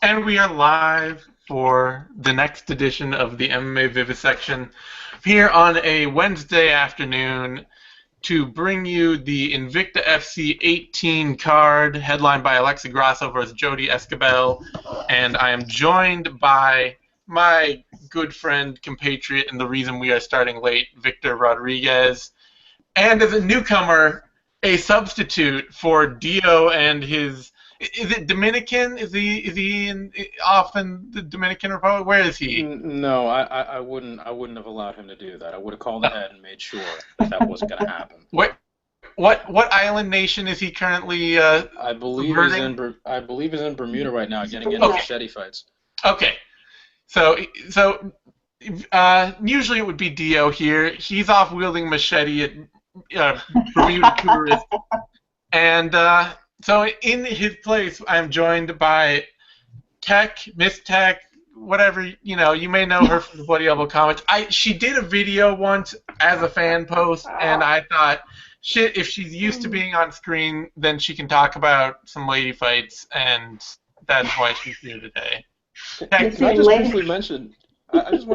And we are live for the next edition of the MMA Vivisection here on a Wednesday afternoon to bring you the Invicta FC 18 card headlined by Alexa Grasso versus Jody Esquibel. And I am joined by my good friend, compatriot, and the reason we are starting late, Victor Rodriguez. And as a newcomer, a substitute for Dio and his... Is it Dominican? Is he off in the Dominican Republic? Where is he? No, I wouldn't have allowed him to do that. I would have called ahead and made sure that wasn't going to happen. What island nation is he currently I believe he's in Bermuda right now, getting into machete fights. Okay, so usually it would be Dio here. He's off wielding machete at Bermuda tourist, and. So in his place, I'm joined by Tech, Miss Tech, whatever, you may know her from the Bloody Elbow Comics. She did a video once as a fan post, and I thought, shit, if she's used to being on screen, then she can talk about some lady fights, and that's why she's here today. Tech, I just want to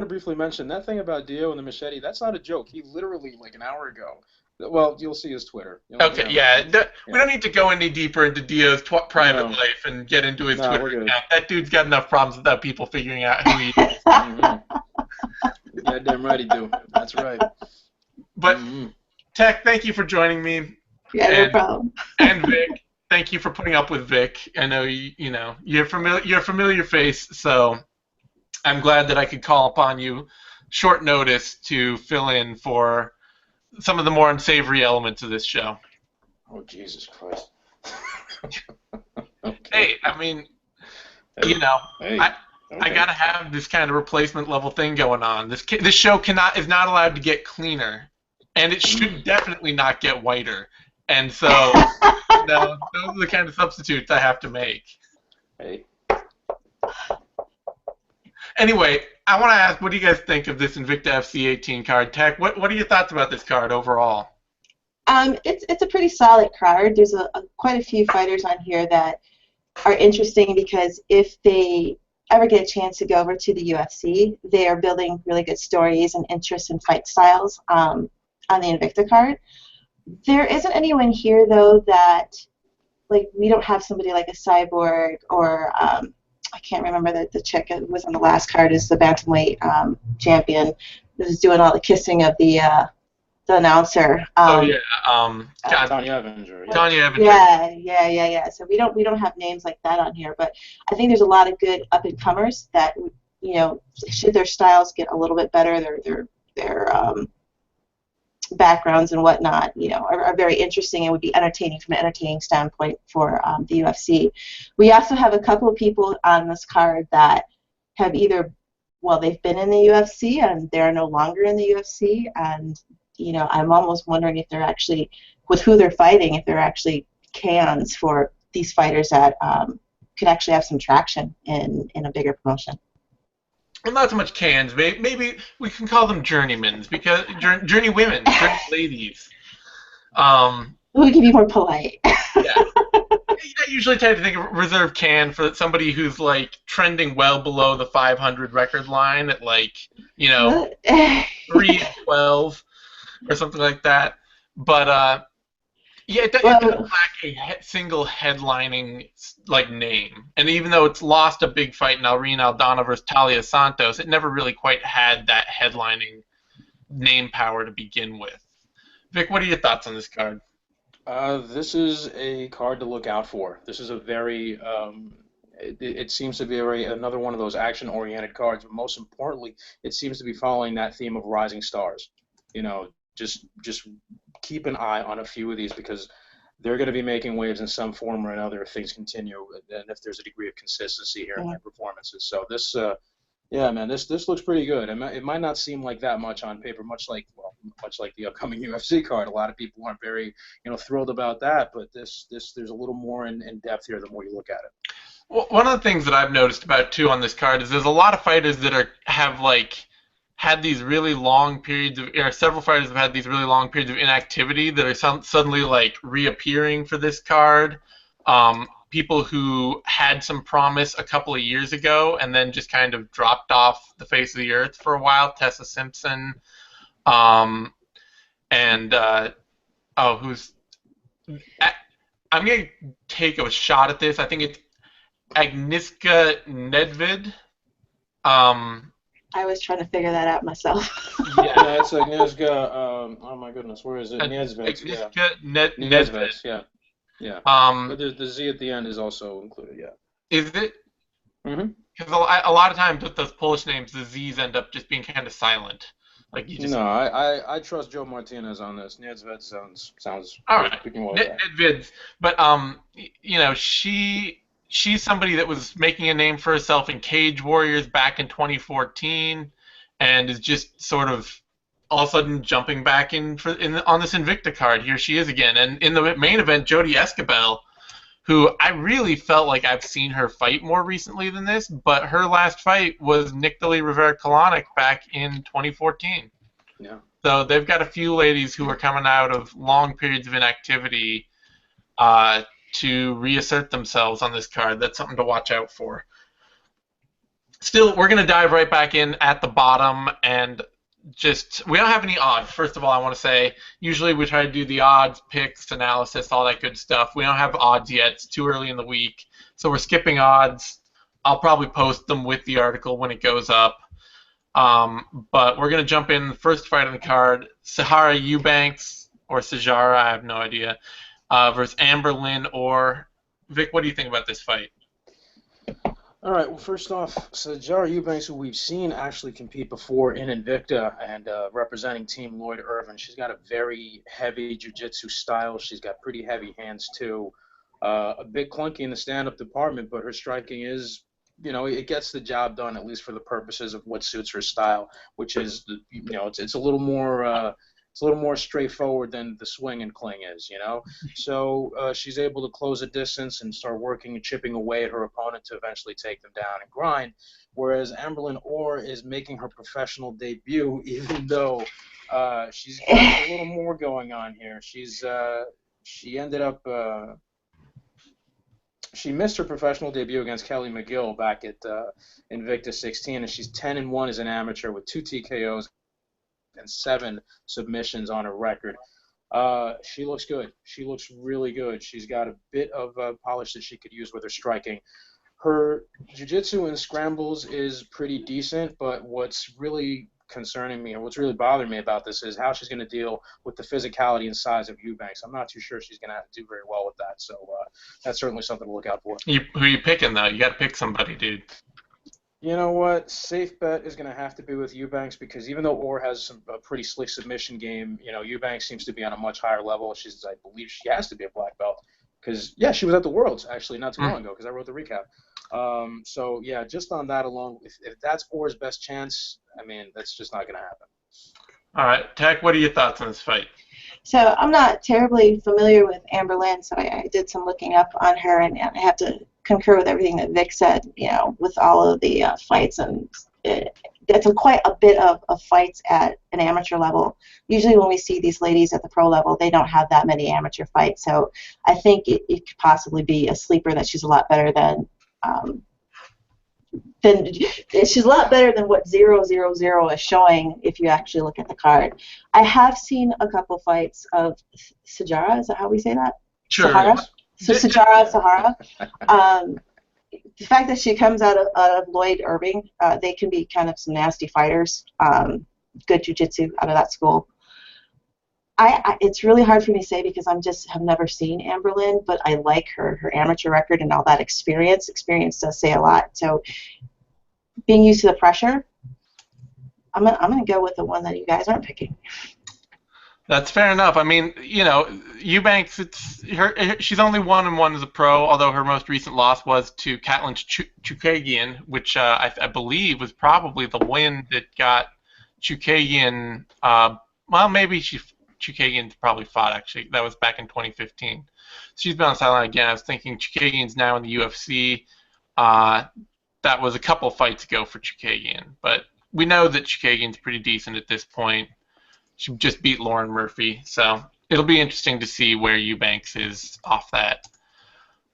briefly mention that thing about Dio and the machete. That's not a joke. He literally, like an hour ago. Well, you'll see his Twitter. Okay, yeah. We don't need to go any deeper into Dio's private life and get into his Twitter account. That dude's got enough problems without people figuring out who he is. Yeah, damn right he do. That's right. But, Tech, thank you for joining me. Yeah, no problem. And Vic, thank you for putting up with Vic. I know you're a familiar face, so I'm glad that I could call upon you short notice to fill in for some of the more unsavory elements of this show. Oh, Jesus Christ. Okay. Hey, I mean, I gotta have this kind of replacement level thing going on. This show is not allowed to get cleaner, and it should definitely not get whiter. And so, those are the kind of substitutes I have to make. Hey. Anyway, I want to ask, what do you guys think of this Invicta FC 18 card? Tech, what are your thoughts about this card overall? It's a pretty solid card. There's quite a few fighters on here that are interesting because if they ever get a chance to go over to the UFC, they are building really good stories and interests in fight styles on the Invicta card. There isn't anyone here, though, that, like, we don't have somebody like a Cyborg or... I can't remember the chick that was on the last card is the bantamweight champion who's doing all the kissing of the announcer. Tanya Evans. Tanya Evans. Yeah. So we don't have names like that on here, but I think there's a lot of good up and comers that should their styles get a little bit better, their backgrounds and whatnot, are very interesting and would be entertaining from an entertaining standpoint for the UFC. We also have a couple of people on this card that have they've been in the UFC and they're no longer in the UFC, and I'm almost wondering if they're actually, with who they're fighting, if they're actually cans for these fighters that could actually have some traction in a bigger promotion. Well, not so much cans. Maybe we can call them journeymans, because journey women, journey ladies. We can be more polite. Yeah. I usually tend to think of reserve can for somebody who's like trending well below the 500 record line at 3-12 or something like that. But it doesn't lack a single headlining name, and even though it's lost a big fight in Alrina Aldana versus Talia Santos, it never really quite had that headlining name power to begin with. Vic, what are your thoughts on this card? This is a card to look out for. This is a very it seems to be another one of those action-oriented cards, but most importantly, it seems to be following that theme of rising stars. Just keep an eye on a few of these because they're going to be making waves in some form or another if things continue, and if there's a degree of consistency here in their performances. So this, this looks pretty good. It might not seem like that much on paper, much like the upcoming UFC card. A lot of people aren't very, thrilled about that, but there's a little more in depth here the more you look at it. Well, one of the things that I've noticed about too on this card is there's a lot of fighters that have had these really long periods of, several fighters have had these really long periods of inactivity that are suddenly reappearing for this card. people who had some promise a couple of years ago and then just kind of dropped off the face of the earth for a while. Tessa Simpson, and who's I'm gonna take a shot at this. I think it's Agnieszka Nedved. I was trying to figure that out myself. Yeah, it's Agnieszka. Oh my goodness, where is it? Nisbet. Yeah. Agnieszka Nisbet. Yeah. Yeah. But the Z at the end is also included. Yeah. Is it? Mm-hmm. Because a lot of times with those Polish names, the Z's end up just being kind of silent. Like you just. No, I trust Joe Martinez on this. Nisbet sounds. All right. Speaking well. Nedved, but you know, she's somebody that was making a name for herself in Cage Warriors back in 2014, and is just sort of all of a sudden jumping back on this Invicta card. Here she is again, and in the main event, Jodie Esquibel, who I really felt like I've seen her fight more recently than this, but her last fight was Nickdali Rivera-Kalanick back in 2014. Yeah. So they've got a few ladies who are coming out of long periods of inactivity to reassert themselves on this card. That's something to watch out for. Still, we're going to dive right back in at the bottom, and we don't have any odds. First of all, I want to say, usually we try to do the odds, picks, analysis, all that good stuff. We don't have odds yet. It's too early in the week, so we're skipping odds. I'll probably post them with the article when it goes up. But we're going to jump in the first fight on the card, Sahara Eubanks, or Sajara, I have no idea, versus Amber Lynn or Vic. What do you think about this fight? All right. Well, first off, Sajara Eubanks, who we've seen actually compete before in Invicta and representing Team Lloyd Irvin, she's got a very heavy jiu-jitsu style. She's got pretty heavy hands too. A bit clunky in the stand-up department, but her striking is, you know, it gets the job done, at least for the purposes of what suits her style, which is, you know, it's a little more. It's a little more straightforward than the swing and cling is, you know. So she's able to close a distance and start working and chipping away at her opponent to eventually take them down and grind. Whereas Amberlyn Orr is making her professional debut, even though she's got a little more going on here. She ended up she missed her professional debut against Kelly McGill back at Invicta 16, and she's 10-1 as an amateur with 2 TKOs and 7 submissions on her record. She looks good. She looks really good. She's got a bit of polish that she could use with her striking. Her jiu-jitsu and scrambles is pretty decent, but what's really concerning me, or what's really bothering me about this, is how she's going to deal with the physicality and size of Eubanks. I'm not too sure she's going to do very well with that, so that's certainly something to look out for. Who are you picking, though? You got to pick somebody, dude. You know what? Safe bet is going to have to be with Eubanks, because even though Orr has a pretty slick submission game, you know, Eubanks seems to be on a much higher level. I believe she has to be a black belt, because, yeah, she was at the Worlds, actually, not too long ago, because I wrote the recap. So, yeah, just on that alone, if that's Orr's best chance, I mean, that's just not going to happen. All right. Tech, what are your thoughts on this fight? So I'm not terribly familiar with Amber Lynn, so I did some looking up on her, and I have to concur with everything that Vic said, you know, with all of the fights, and it's quite a bit of fights at an amateur level. Usually when we see these ladies at the pro level, they don't have that many amateur fights, so I think it could possibly be a sleeper that she's a lot better than she's a lot better than what 000 is showing if you actually look at the card. I have seen a couple fights of Sajara, is that how we say that? Sure. Sahara? So Sahara. The fact that she comes out of Lloyd Irving, they can be kind of some nasty fighters. Good jiu-jitsu out of that school. It's really hard for me to say because have never seen Amber Lynn, but I like her amateur record and all that experience. Experience does say a lot. So being used to the pressure, I'm gonna go with the one that you guys aren't picking. That's fair enough. I mean, you know, Eubanks, she's only 1-1 as a pro, although her most recent loss was to Katlyn Chookagian, which I believe was probably the win that got Chookagian. Well, maybe Chookagian probably fought, actually. That was back in 2015. She's been on the sideline again. I was thinking Chookagian's now in the UFC. That was a couple fights ago for Chookagian, but we know that Chookagian's pretty decent at this point. She just beat Lauren Murphy, so it'll be interesting to see where Eubanks is off that.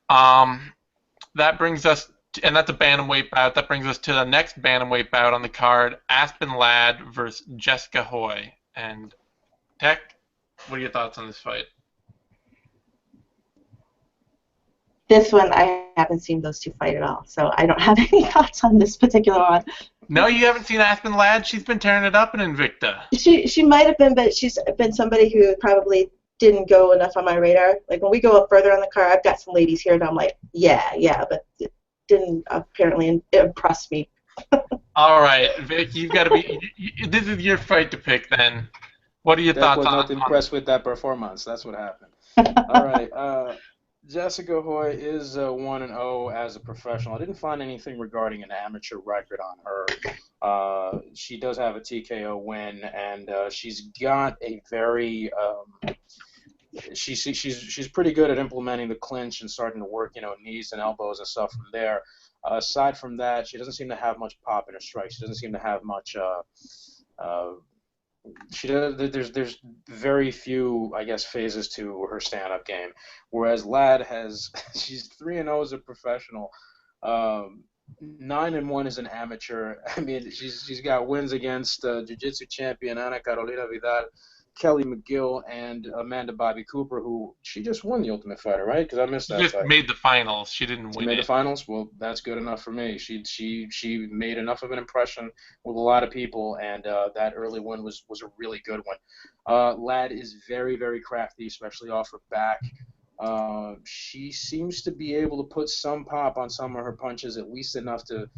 That brings us, and that's a bantamweight bout. That brings us to the next bantamweight bout on the card: Aspen Ladd versus Jessica Hoy. And Tech, what are your thoughts on this fight? This one, I haven't seen those two fight at all, so I don't have any thoughts on this particular one. No, you haven't seen Aspen Ladd? She's been tearing it up in Invicta. She might have been, but she's been somebody who probably didn't go enough on my radar. Like, when we go up further on the card, I've got some ladies here, and I'm like, yeah, but it didn't apparently impress me. All right, Vic, you've got to be. This is your fight to pick. Then, what are your thoughts on? Was not impressed with that performance. That's what happened. All right. Jessica Hoy is 1-0 as a professional. I didn't find anything regarding an amateur record on her. She does have a TKO win, and she's got a very she's pretty good at implementing the clinch and starting to work, knees and elbows and stuff from there. Aside from that, she doesn't seem to have much pop in her strike. She doesn't seem to have much. There's very few, I guess, phases to her stand-up game. Whereas Ladd she's 3-0 as a professional, 9-1 as an amateur. I mean, she's got wins against jiu-jitsu champion Ana Carolina Vidal, Kelly McGill, and Amanda Bobby Cooper, who she just won the Ultimate Fighter, right? Because I missed that. She just fight. made the finals. She didn't win. She made the finals. Well, that's good enough for me. She made enough of an impression with a lot of people, and that early win was a really good one. Ladd is very, very crafty, especially off her back. She seems to be able to put some pop on some of her punches, at least enough to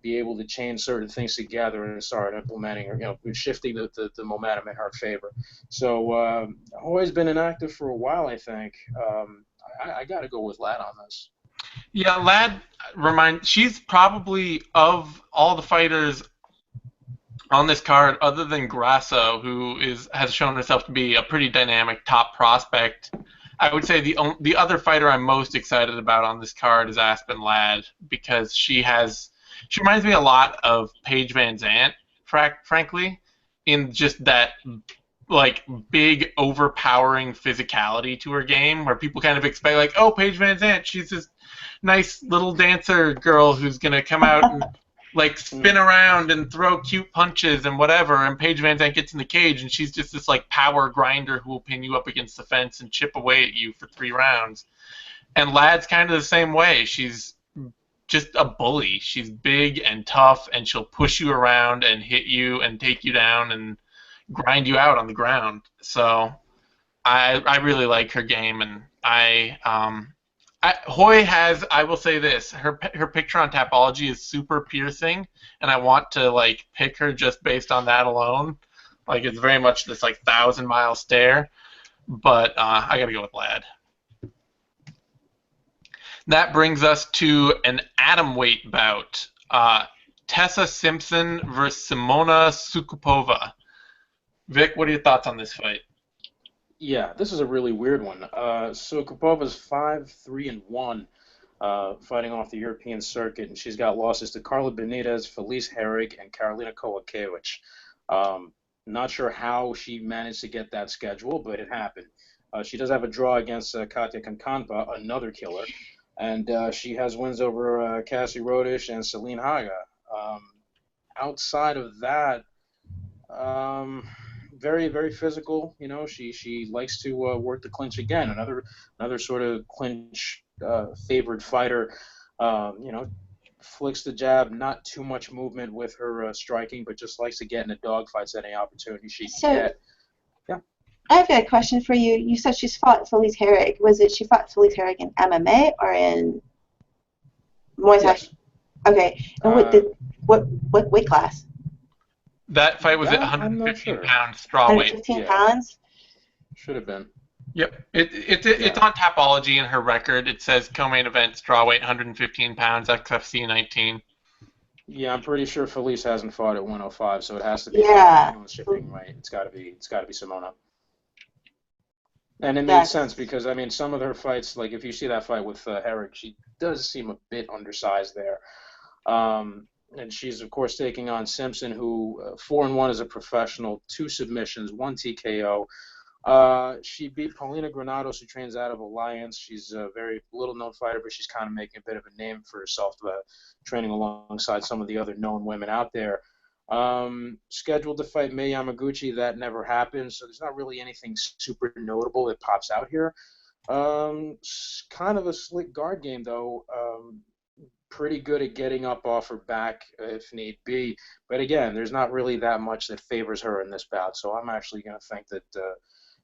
be able to chain certain things together and start implementing or shifting the momentum in her favor. So Hoy's been inactive for a while, I think. I got to go with Ladd on this. Yeah, Ladd, she's probably, of all the fighters on this card, other than Grasso, who has shown herself to be a pretty dynamic top prospect, I would say the other fighter I'm most excited about on this card is Aspen Ladd, because she reminds me a lot of Paige Van Zandt, frankly, in just that like big overpowering physicality to her game, where people kind of expect, like, oh, Paige Van Zandt, she's this nice little dancer girl who's gonna come out and like spin around and throw cute punches and whatever, and Paige Van Zandt gets in the cage and she's just this like power grinder who will pin you up against the fence and chip away at you for 3 rounds. And Ladd's kind of the same way. She's just a bully. She's big and tough, and she'll push you around and hit you and take you down and grind you out on the ground. So I really like her game, and Hoy has, I will say this, her picture on Tapology is super piercing, and I want to like pick her just based on that alone. Like, it's very much this like 1,000-mile stare, but I gotta go with Ladd. That brings us to an atomweight bout. Tessa Simpson versus Simona Soukupova. Vic, what are your thoughts on this fight? Yeah, this is a really weird one. Soukupova's 5-3-1, fighting off the European circuit, and she's got losses to Carla Benitez, Felice Herrig, and Karolina Kowalkiewicz. Not sure how she managed to get that schedule, but it happened. She does have a draw against Katja Kankanpa, another killer, and she has wins over Cassie Rodish and Celine Haga. Outside of that, very, very physical. She likes to work the clinch again. Another sort of clinch favored fighter. Flicks the jab, not too much movement with her striking, but just likes to get into dogfights at any opportunity she can get. Yeah. I have a question for you. You said she's fought Felice Herrig. She fought Felice Herrig in MMA or in Muay Thai? Yes. Okay. And what weight class? That fight was at 115 pounds straw weight. 115 pounds? Should have been. Yep. It's on Tapology in her record. It says co-main event straw weight 115 pounds, XFC 19. Yeah, I'm pretty sure Felice hasn't fought at 105, so it has to be shipping weight. It's got to be Simona. And it makes sense because, I memean, some of her fights, like if you see that fight with Herrig, she does seem a bit undersized there. And she's, of course, taking on Simpson, who 4-1 as a professional, 2 submissions, 1 TKO. She beat Paulina Granados, who trains out of Alliance. She's a very little-known fighter, but she's kind of making a bit of a name for herself, training alongside some of the other known women out there. Scheduled to fight Mei Yamaguchi. That never happened, so there's not really anything super notable that pops out here. Kind of a slick guard game, though. Pretty good at getting up off her back if need be. But again, there's not really that much that favors her in this bout, so I'm actually going to think that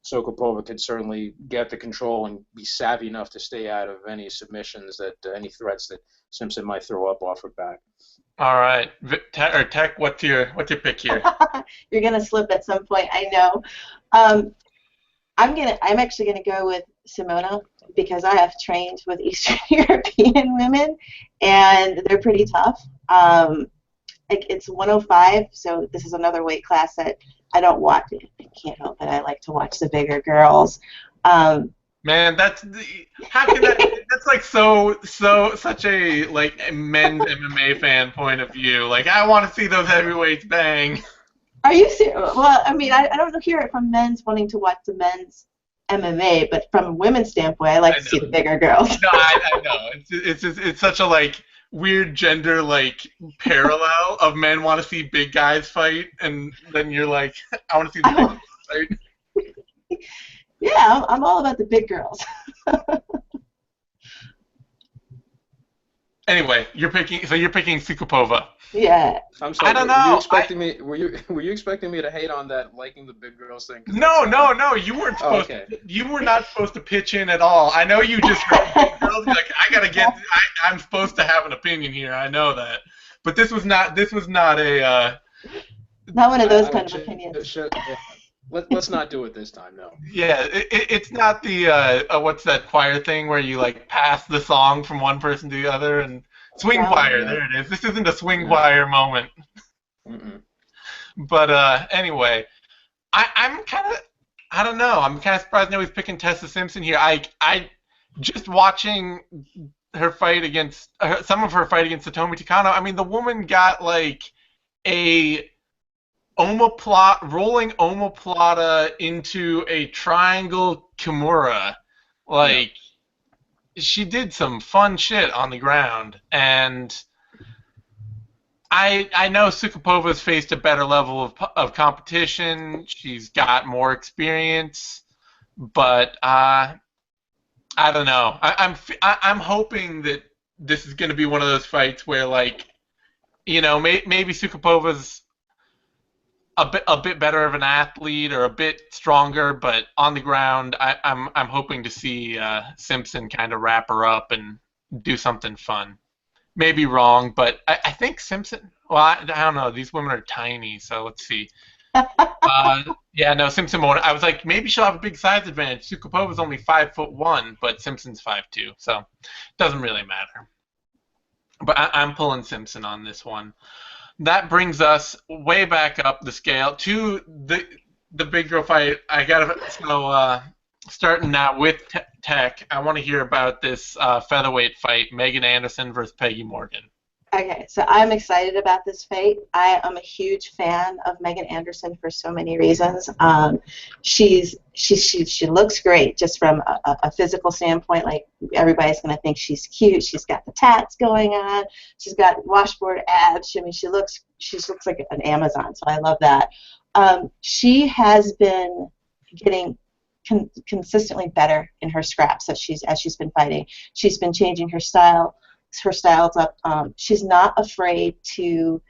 Soukupova could certainly get the control and be savvy enough to stay out of any submissions, that any threats that Simpson might throw up off her back. All right, Tech, what's your pick here? You're gonna slip at some point, I know. I'm actually gonna go with Simona because I have trained with Eastern European women, and they're pretty tough. It's 105, so this is another weight class that I don't watch. I can't help it. I like to watch the bigger girls. Man, how can that? That's like such a men's MMA fan point of view. Like, I want to see those heavyweights bang. Are you serious? Well, I mean, I don't hear it from men's wanting to watch the men's MMA, but from a women's standpoint, I like to see the bigger girls. No, I know. It's such a weird gender parallel of men want to see big guys fight, and then you're like, I want to see the big guys fight. Yeah, I'm all about the big girls. Anyway, you're picking Soukupova. Yeah. I'm sorry. I don't know. Were you expecting me to hate on that liking the big girls thing? No. You weren't supposed. Okay. You were not supposed to pitch in at all. I know you just heard big girls. You're like, I'm supposed to have an opinion here. I know that. But this was not a. Not one of those kind of opinions. Let's not do it this time, no. Yeah, it's not the what's that choir thing where you pass the song from one person to the other and swing choir. There it is. This isn't a swing choir moment. Mm-mm. But anyway, I'm kind of, I don't know. I'm kind of surprised nobody's picking Tessa Simpson here. I just watching her fight against some of her fight against Satomi Takano. I mean, the woman got a rolling omoplata into a triangle kimura. She did some fun shit on the ground, and I know Soukupova's faced a better level of competition. She's got more experience, but I don't know. I'm hoping that this is going to be one of those fights where maybe Soukupova's a bit better of an athlete or a bit stronger, but on the ground, I'm hoping to see Simpson kind of wrap her up and do something fun. Maybe wrong, but I think Simpson. Well, I don't know. These women are tiny, so let's see. Yeah, no, Simpson won't. I was like, maybe she'll have a big size advantage. Soukupova's only 5'1", but Simpson's 5'2", so it doesn't really matter. But I'm pulling Simpson on this one. That brings us way back up the scale to the big girl fight. Starting now with Tech, I want to hear about this featherweight fight, Megan Anderson versus Peggy Morgan. Okay, so I'm excited about this fight. I am a huge fan of Megan Anderson for so many reasons. She looks great just from a physical standpoint. Everybody's going to think she's cute. She's got the tats going on. She's got washboard abs. I mean, she looks like an Amazon. So I love that. She has been getting consistently better in her scraps as she's been fighting. She's been changing her style. Her style's up. She's not afraid to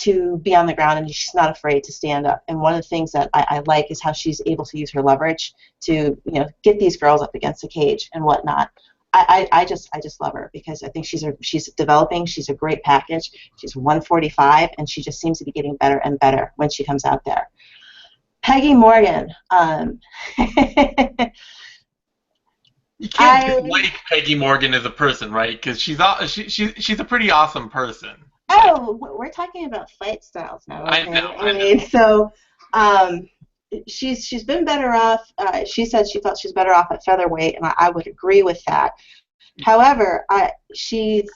be on the ground, and she's not afraid to stand up. And one of the things that I like is how she's able to use her leverage to get these girls up against the cage and whatnot. I just love her because I think she's developing. She's a great package. She's 145, and she just seems to be getting better and better when she comes out there. Peggy Morgan. You can't dislike Peggy Morgan as a person, right? Because she's a pretty awesome person. Oh, we're talking about fight styles now. Okay? I mean, so she's been better off. She said she thought she's better off at featherweight, and I would agree with that. However, she's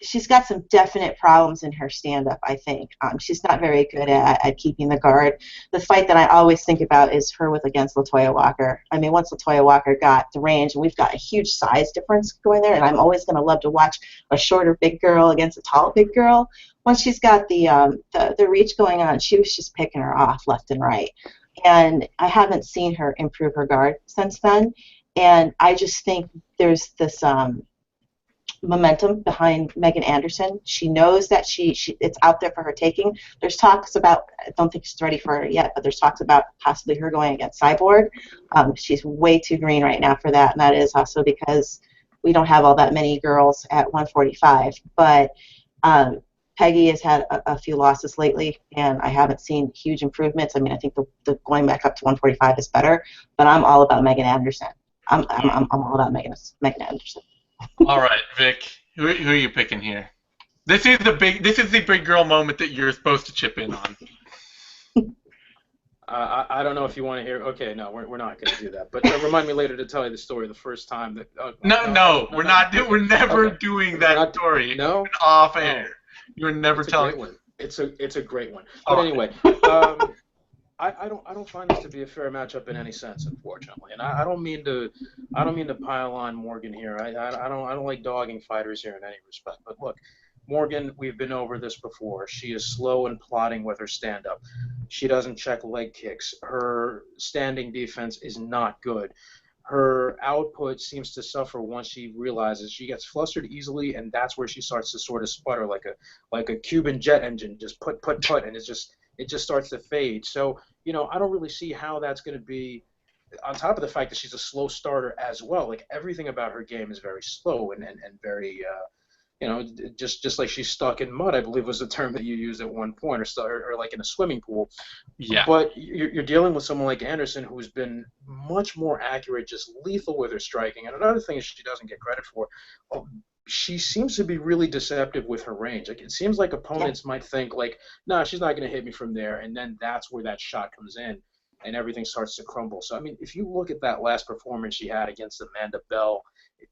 she's got some definite problems in her stand-up, I think. She's not very good at keeping the guard. The fight that I always think about is her against Latoya Walker. I mean, once Latoya Walker got the range, and we've got a huge size difference going there, and I'm always going to love to watch a shorter big girl against a tall big girl. Once she's got the reach going on, she was just picking her off left and right. And I haven't seen her improve her guard since then. And I just think there's this momentum behind Megan Anderson. She knows that it's out there for her taking. There's talks about, I don't think she's ready for it yet, but there's talks about possibly her going against Cyborg. She's way too green right now for that, and that is also because we don't have all that many girls at 145. But Peggy has had a few losses lately, and I haven't seen huge improvements. I mean, I think the going back up to 145 is better, but I'm all about Megan Anderson. I'm all about Megan Anderson. All right, Vic, who are you picking here? This is the big girl moment that you're supposed to chip in on. I don't know if you want to hear. Okay, no, we're not going to do that. But remind me later to tell you the story the first time that. We're not. We're never doing that story. No. Off air. You're never telling. It's a great one. But anyway, I don't find this to be a fair matchup in any sense, unfortunately. And I don't mean to pile on Morgan here. I don't like dogging fighters here in any respect. But look, Morgan, we've been over this before. She is slow and plodding with her stand-up. She doesn't check leg kicks. Her standing defense is not good. Her output seems to suffer once she realizes she gets flustered easily, and that's where she starts to sort of sputter like a Cuban jet engine, just put, and it just starts to fade. So, I don't really see how that's going to be, on top of the fact that she's a slow starter as well. Like, everything about her game is very slow and very, just like she's stuck in mud, I believe was the term that you used at one point, or like in a swimming pool. Yeah. But you're dealing with someone like Anderson, who's been much more accurate, just lethal with her striking. And another thing is she doesn't get credit for. She seems to be really deceptive with her range. Like, it seems like opponents might think like, nah, she's not going to hit me from there, and then that's where that shot comes in, and everything starts to crumble. So I mean, if you look at that last performance she had against Amanda Bell,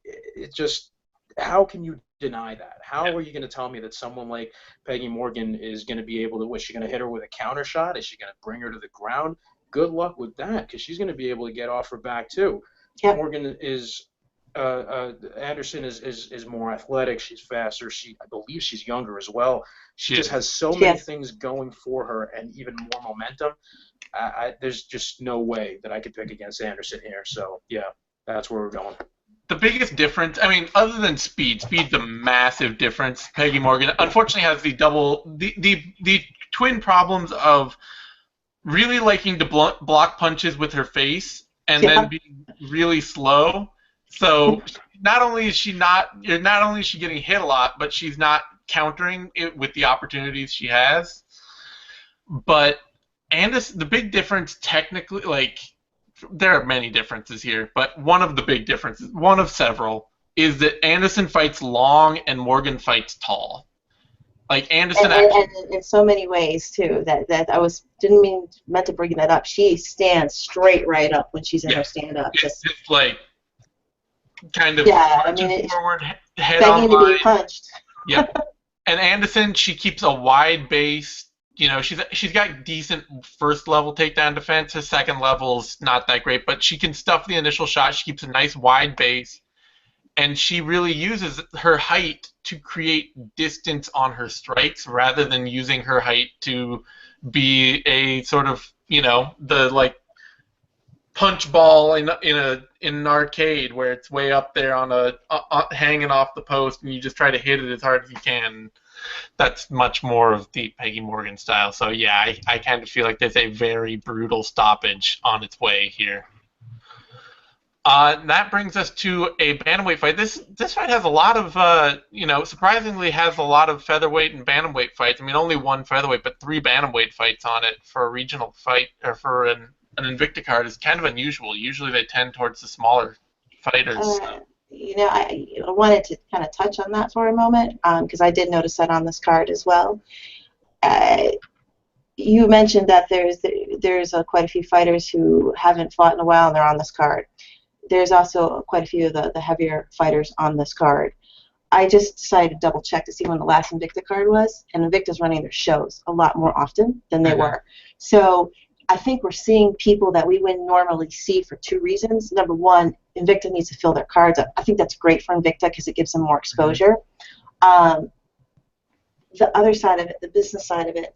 it just, how can you deny that? How are you going to tell me that someone like Peggy Morgan is going to be able to? Was she going to hit her with a counter shot? Is she going to bring her to the ground? Good luck with that, because she's going to be able to get off her back too. Yeah. Morgan is. Anderson is more athletic. She's faster. I believe she's younger as well. She just has so many things going for her, and even more momentum. There's just no way that I could pick against Anderson here. So yeah, that's where we're going. The biggest difference, I mean, other than speed's a massive difference. Peggy Morgan unfortunately has the twin problems of really liking to block punches with her face, and then being really slow. So not only is she getting hit a lot, but she's not countering it with the opportunities she has. But the big difference technically, like, there are many differences here, but one of the big differences, one of several, is that Anderson fights long and Morgan fights tall. Like, Anderson and in so many ways too that I meant to bring that up. She stands straight right up when she's in her stand up. It's like kind of forward, head begging on to line. Be punched. Yep. And Anderson, she keeps a wide base. She's got decent first level takedown defense. Her second level's not that great, but she can stuff the initial shot. She keeps a nice wide base, and she really uses her height to create distance on her strikes rather than using her height to be a sort of the like punch ball in an arcade where it's way up there on hanging off the post, and you just try to hit it as hard as you can. That's much more of the Peggy Morgan style. So yeah, I kind of feel like there's a very brutal stoppage on its way here. That brings us to a bantamweight fight. This fight has a lot of, surprisingly has a lot of featherweight and bantamweight fights. I mean, only one featherweight, but 3 bantamweight fights on it for a regional fight, or for an Invicta card is kind of unusual. Usually they tend towards the smaller fighters. I wanted to kind of touch on that for a moment, because I did notice that on this card as well. You mentioned that there's quite a few fighters who haven't fought in a while and they're on this card. There's also quite a few of the heavier fighters on this card. I just decided to double check to see when the last Invicta card was, and Invicta's running their shows a lot more often than they were. So I think we're seeing people that we wouldn't normally see for two reasons. Number one, Invicta needs to fill their cards up. I think that's great for Invicta because it gives them more exposure. The other side of it, the business side of it,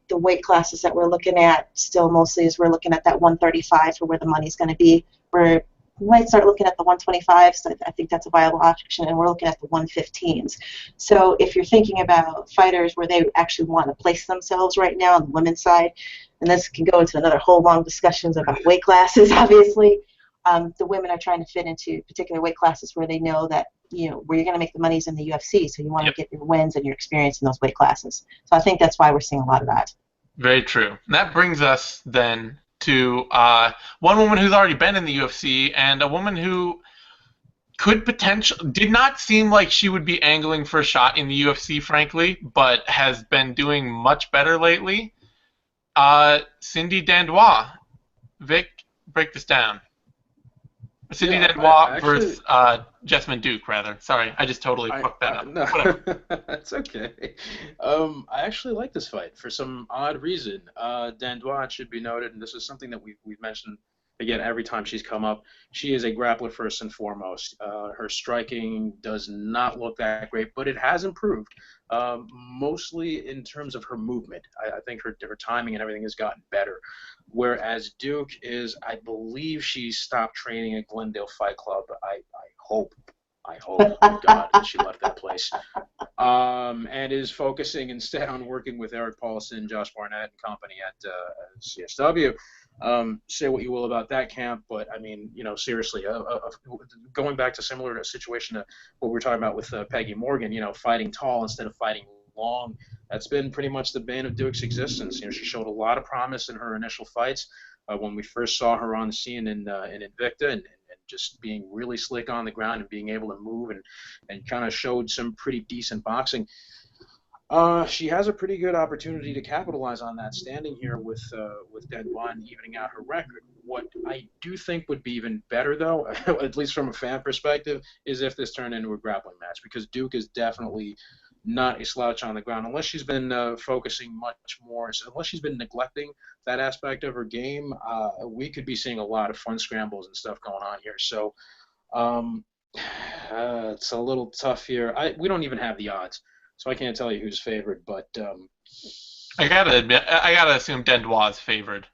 the weight classes that we're looking at still mostly is we're looking at that 135 for where the money's going to be. We might start looking at the 125s. So I think that's a viable option, and we're looking at the 115s. So if you're thinking about fighters where they actually want to place themselves right now on the women's side, and this can go into another whole long discussions about weight classes, obviously, the women are trying to fit into particular weight classes where they know that, where you're going to make the money's in the UFC, so you want to get your wins and your experience in those weight classes. So I think that's why we're seeing a lot of that. Very true. And that brings us then to one woman who's already been in the UFC and a woman who did not seem like she would be angling for a shot in the UFC, frankly, but has been doing much better lately. Cindy Dan-Wha. Vic, break this down. Cindy Dan-Wha versus Jessamine Duke, rather. Sorry, I just totally fucked that up. No, Whatever. that's okay. I actually like this fight for some odd reason. Dan-Wha, it should be noted, and this is something that we've mentioned, again, every time she's come up. She is a grappler first and foremost. Her striking does not look that great, but it has improved, mostly in terms of her movement. I think her timing and everything has gotten better. Whereas Duke is, I believe she stopped training at Glendale Fight Club. I hope, God, that she left that place. And is focusing instead on working with Eric Paulson, Josh Barnett, and company at CSW. Say what you will about that camp, but I mean, seriously, going back to similar situation to what we were talking about with Peggy Morgan, fighting tall instead of fighting long. That's been pretty much the bane of Duke's existence. She showed a lot of promise in her initial fights when we first saw her on the scene in Invicta, and just being really slick on the ground and being able to move and kind of showed some pretty decent boxing. She has a pretty good opportunity to capitalize on that standing here with Dan-Wha and evening out her record. What I do think would be even better, though, at least from a fan perspective, is if this turned into a grappling match, because Duke is definitely not a slouch on the ground unless she's been focusing much more, unless she's been neglecting that aspect of her game. We could be seeing a lot of fun scrambles and stuff going on here. So it's a little tough here. We don't even have the odds, so I can't tell you who's favored, but I gotta assume Dan-Wha is favored.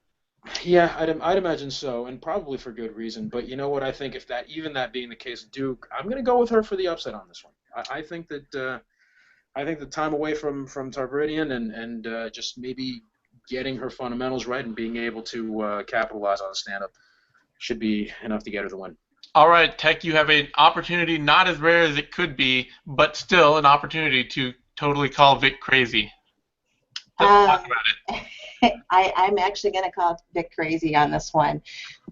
Yeah, I'd imagine so, and probably for good reason. But you know what? I think if that being the case, Duke, I'm going to go with her for the upset on this one. I think that the time away from Tarverdyan and just maybe getting her fundamentals right and being able to capitalize on the stand-up should be enough to get her the win. All right, Tech, you have an opportunity, not as rare as it could be, but still an opportunity to totally call Vic crazy. Talk about it. I'm actually going to call Vic crazy on this one.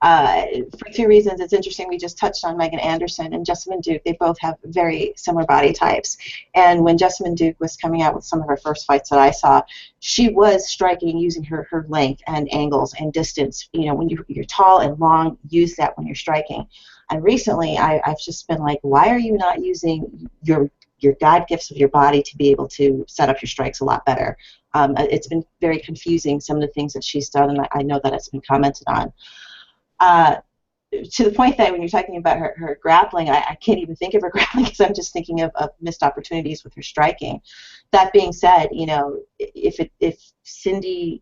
For two reasons. It's interesting. We just touched on Megan Anderson and Jessamine Duke. They both have very similar body types. And when Jessamine Duke was coming out with some of her first fights that I saw, she was striking using her length and angles and distance. When you're tall and long, use that when you're striking. And recently, I've just been like, why are you not using your God gifts of your body to be able to set up your strikes a lot better? It's been very confusing, some of the things that she's done, and I know that it's been commented on. To the point that when you're talking about her grappling, I can't even think of her grappling because I'm just thinking of missed opportunities with her striking. That being said, if Cindy,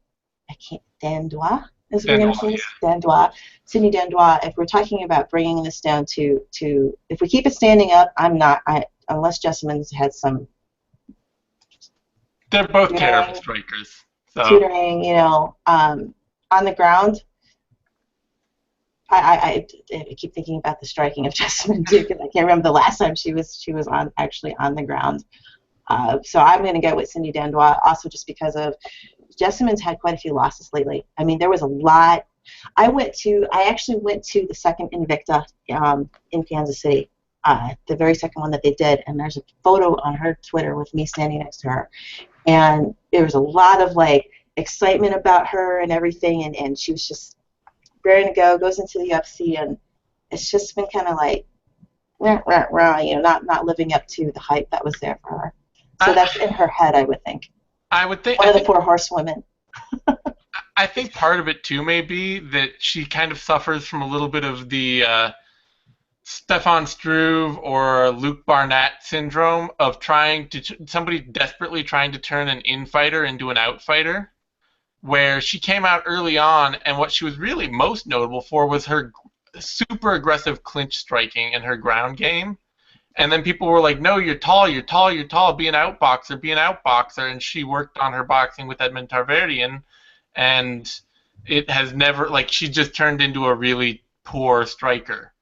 Dan-Wha, is what we're going to say? Dan-Wha. Cindy Dan-Wha, if we're talking about bringing this down to if we keep it standing up, unless Jessamine's had some. They're both terrible strikers. So. Tutoring, on the ground. I keep thinking about the striking of Jessamine Duke, and I can't remember the last time she was actually on the ground. So I'm going to go with Cindy Dan-Wha, also just because of Jessamine's had quite a few losses lately. I mean, there was a lot. I actually went to the second Invicta in Kansas City, the very second one that they did, and there's a photo on her Twitter with me standing next to her. And there was a lot of excitement about her and everything, and she was just raring to go, goes into the UFC, and it's just been kind of not living up to the hype that was there for her. So that's in her head, I would think. I would think one of the four horsewomen. I think part of it too may be that she kind of suffers from a little bit of the Stefan Struve or Luke Barnett syndrome of somebody desperately trying to turn an in-fighter into an out-fighter, where she came out early on, and what she was really most notable for was her super aggressive clinch striking and her ground game. And then people were like, no, you're tall, be an outboxer, and she worked on her boxing with Edmond Tarverdyan, and it has never, she just turned into a really poor striker.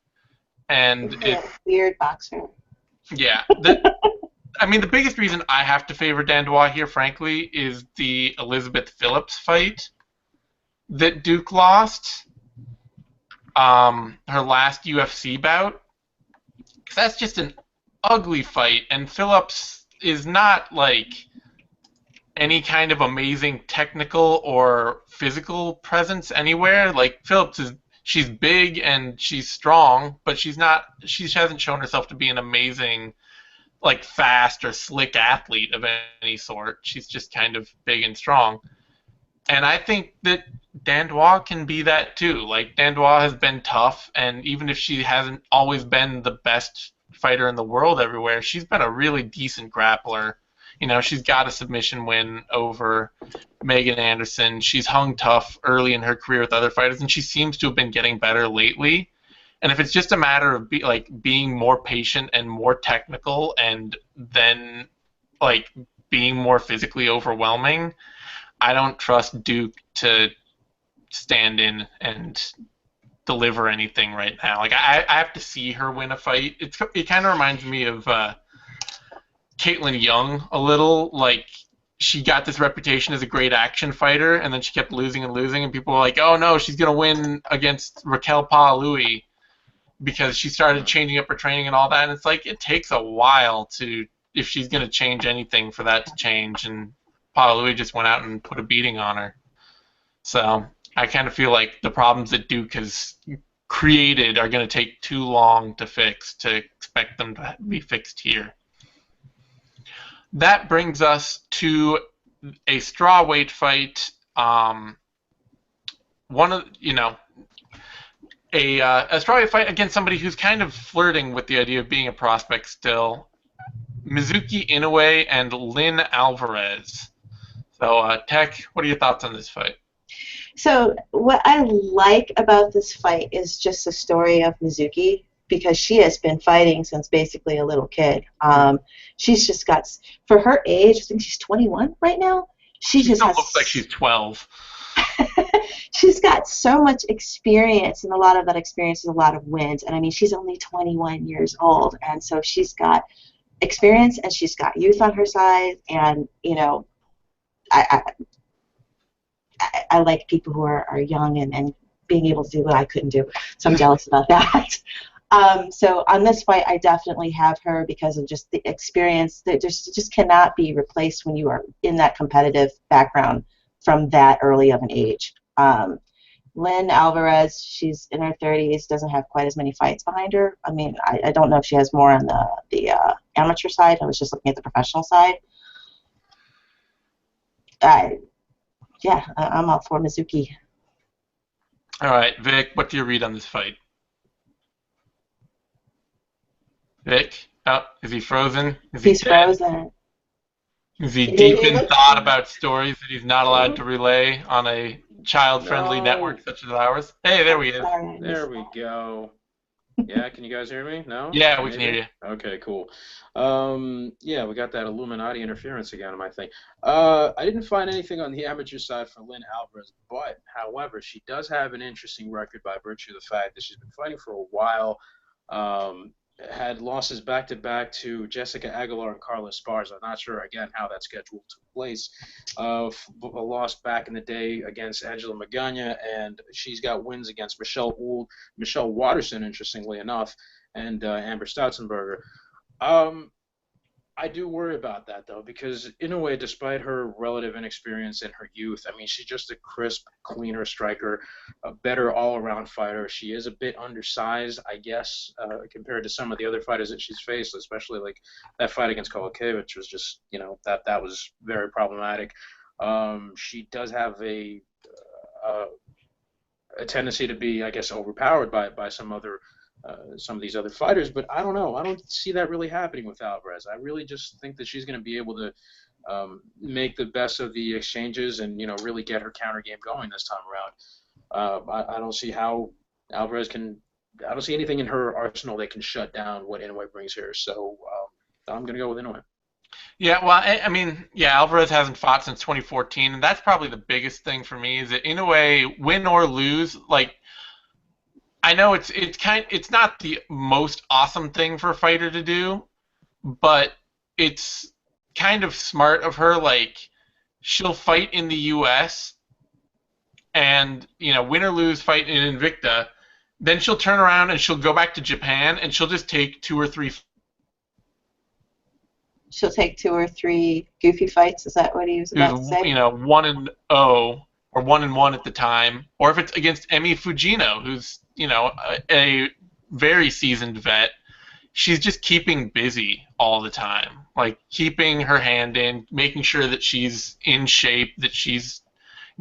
And weird boxer. Yeah. I mean, the biggest reason I have to favor Dan-Wha here, frankly, is the Elizabeth Phillips fight that Duke lost. Her last UFC bout. Because that's just an ugly fight, and Phillips is not, any kind of amazing technical or physical presence anywhere. Phillips she's big and she's strong, but she hasn't shown herself to be an amazing, fast or slick athlete of any sort. She's just kind of big and strong. And I think that Dan-Wha can be that too. Dan-Wha has been tough, and even if she hasn't always been the best fighter in the world everywhere, she's been a really decent grappler. She's got a submission win over Megan Anderson. She's hung tough early in her career with other fighters, and she seems to have been getting better lately. And if it's just a matter of being more patient and more technical, and then being more physically overwhelming, I don't trust Duke to stand in and deliver anything right now. I have to see her win a fight. It kind of reminds me of Caitlin Young a little. She got this reputation as a great action fighter, and then she kept losing and losing, and people were like, oh no, she's going to win against Raquel Paolui because she started changing up her training and all that. And it's it takes a while if she's going to change anything, for that to change, and Paolui just went out and put a beating on her. So I kind of feel like the problems that Duke has created are going to take too long to fix to expect them to be fixed here. That brings us to a strawweight fight. A strawweight fight against somebody who's kind of flirting with the idea of being a prospect still. Mizuki Inoue and Lynn Alvarez. So, Tech, what are your thoughts on this fight? So what I like about this fight is just the story of Mizuki, because she has been fighting since basically a little kid. She's just got, for her age, I think she's 21 right now. She just looks like she's 12. She's got so much experience, and a lot of that experience is a lot of wins. And I mean, she's only 21 years old, and so she's got experience and she's got youth on her side. And I like people who are young and being able to do what I couldn't do. So I'm jealous about that. So on this fight, I definitely have her because of just the experience that just cannot be replaced when you are in that competitive background from that early of an age. Lynn Alvarez, she's in her 30s, doesn't have quite as many fights behind her. I mean, I don't know if she has more on the amateur side. I was just looking at the professional side. I'm all for Mizuki. All right, Vic, what do you read on this fight? Vic? Oh, is he frozen? He's frozen. Is he deep in thought about stories that he's not allowed to relay on a child-friendly network such as ours? Hey, there we is. There we go. Yeah, can you guys hear me? No? Yeah, we can hear you. Okay, cool. Yeah, we got that Illuminati interference again on my thing. I didn't find anything on the amateur side for Lynn Alvarez, but, however, she does have an interesting record by virtue of the fact that she's been fighting for a while. Had losses back-to-back to Jessica Aguilar and Carla Esparza. I'm not sure, again, how that schedule took place. A loss back in the day against Angela Magana, and she's got wins against Michelle Watterson, interestingly enough, and Amber Stautzenberger. I I do worry about that though, because in a way, despite her relative inexperience and her youth, I mean, she's just a crisp, cleaner striker, a better all-around fighter. She is a bit undersized, I guess, compared to some of the other fighters that she's faced, especially like that fight against Kolakevich was just, that was very problematic. She does have a tendency to be, I guess, overpowered by some of these other fighters, but I don't know. I don't see that really happening with Alvarez. I really just think that she's going to be able to make the best of the exchanges and really get her counter game going this time around. I don't see how Alvarez can. I don't see anything in her arsenal that can shut down what Inoue brings here. So I'm going to go with Inoue. Yeah, well, I mean, yeah, Alvarez hasn't fought since 2014, and that's probably the biggest thing for me is that Inoue, win or lose, like. I know it's not the most awesome thing for a fighter to do, but it's kind of smart of her. Like, she'll fight in the U.S. and win or lose, fight in Invicta. Then she'll turn around and she'll go back to Japan and she'll just take 2 or 3. She'll take 2 or 3 goofy fights. Is that what he was about to say? 1-0 or 1-1 at the time, or if it's against Emi Fujino, who's a very seasoned vet. She's just keeping busy all the time, like keeping her hand in, making sure that she's in shape, that she's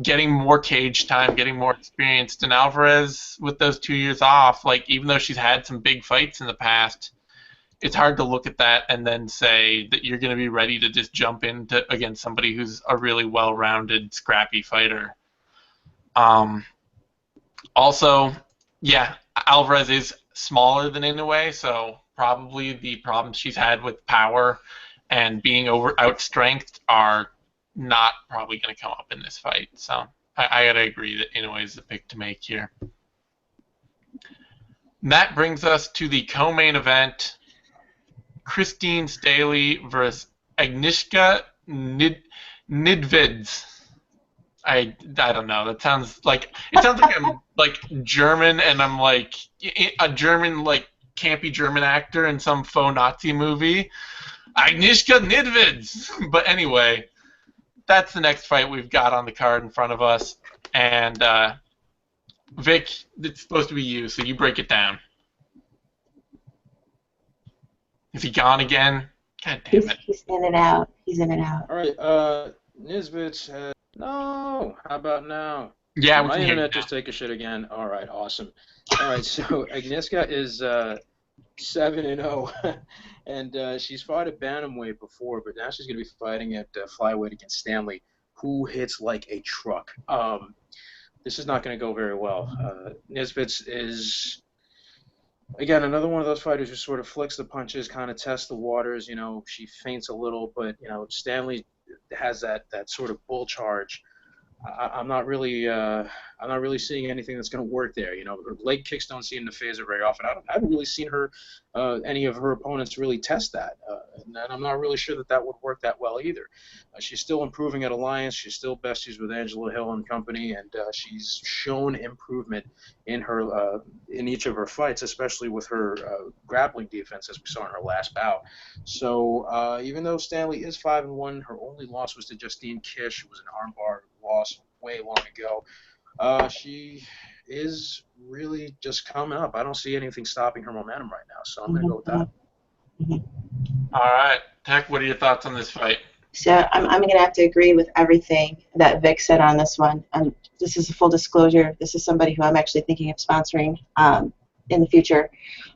getting more cage time, getting more experienced. And Alvarez, with those 2 years off, like even though she's had some big fights in the past, it's hard to look at that and then say that you're going to be ready to just jump into against somebody who's a really well-rounded, scrappy fighter. Also, yeah, Alvarez is smaller than Inoue, so probably the problems she's had with power and being outstrengthed are not probably going to come up in this fight. So I got to agree that Inoue is the pick to make here. And that brings us to the co-main event. Christine Staley versus Agnieszka Nidvedz. I don't know. It sounds like I'm like German and I'm like a German like campy German actor in some faux Nazi movie. Agnieszka Nidvedz. But anyway, that's the next fight we've got on the card in front of us. And Vic, it's supposed to be you, so you break it down. Is he gone again? God damn it. He's in and out. He's in and out. All right, Nisbet. No. How about now? Yeah, we my can hear internet you just take a shit again. All right, awesome. All right, so Agnieszka is 7-0, and she's fought at bantamweight before, but now she's going to be fighting at flyweight against Stanley, who hits like a truck. This is not going to go very well. Nisbet is, again, another one of those fighters who sort of flicks the punches, kind of tests the waters. She feints a little, but Stanley has that sort of bull charge. I'm not really seeing anything that's going to work there. Her leg kicks don't seem to phase her very often. I haven't really seen her, any of her opponents really test that, and I'm not really sure that would work that well either. She's still improving at Alliance. She's still besties with Angela Hill and company, and she's shown improvement in her in each of her fights, especially with her grappling defense, as we saw in her last bout. So even though Stanley is 5-1, her only loss was to Justine Kish. It was an armbar loss way long ago. She is really just coming up. I don't see anything stopping her momentum right now, so I'm going to go with that. All right. Tech, what are your thoughts on this fight? So I'm going to have to agree with everything that Vic said on this one. This is a full disclosure. This is somebody who I'm actually thinking of sponsoring in the future,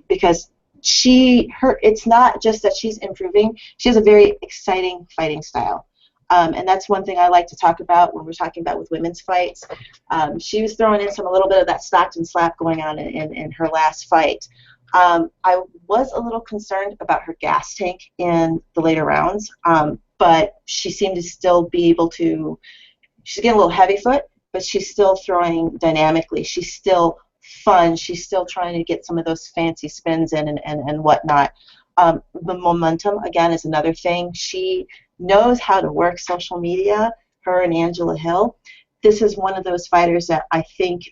because it's not just that she's improving. She has a very exciting fighting style. And that's one thing I like to talk about when we're talking about with women's fights. She was throwing in a little bit of that Stockton slap going on in her last fight. I was a little concerned about her gas tank in the later rounds, but she seemed to still be able to. She's getting a little heavy foot, but she's still throwing dynamically. She's still fun. She's still trying to get some of those fancy spins in and whatnot. The momentum, again, is another thing. She knows how to work social media, her and Angela Hill. This is one of those fighters that I think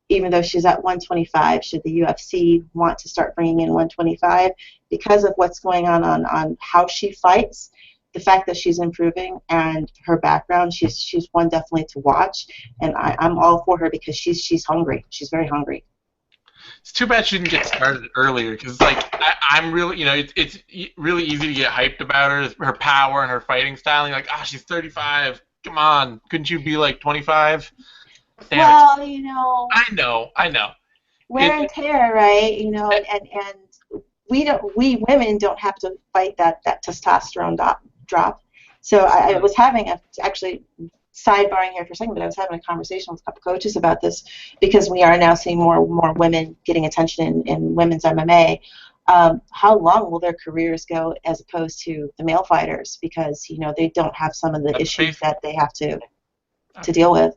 even though she's at 125, should the UFC want to start bringing in 125 because of what's going on how she fights, the fact that she's improving and her background, she's one definitely to watch, and I'm all for her because she's hungry. She's very hungry. It's too bad she didn't get started earlier, because I'm really, it's really easy to get hyped about her power and her fighting style. And you're like, she's 35. Come on, couldn't you be like 25? Damn well, it. I know. Wear and tear, right? And we women don't have to fight that testosterone drop. So I was having actually sidebarring here for a second, but I was having a conversation with a couple coaches about this because we are now seeing more women getting attention in women's MMA. How long will their careers go as opposed to the male fighters? Because they don't have some of the issues that they have to deal with.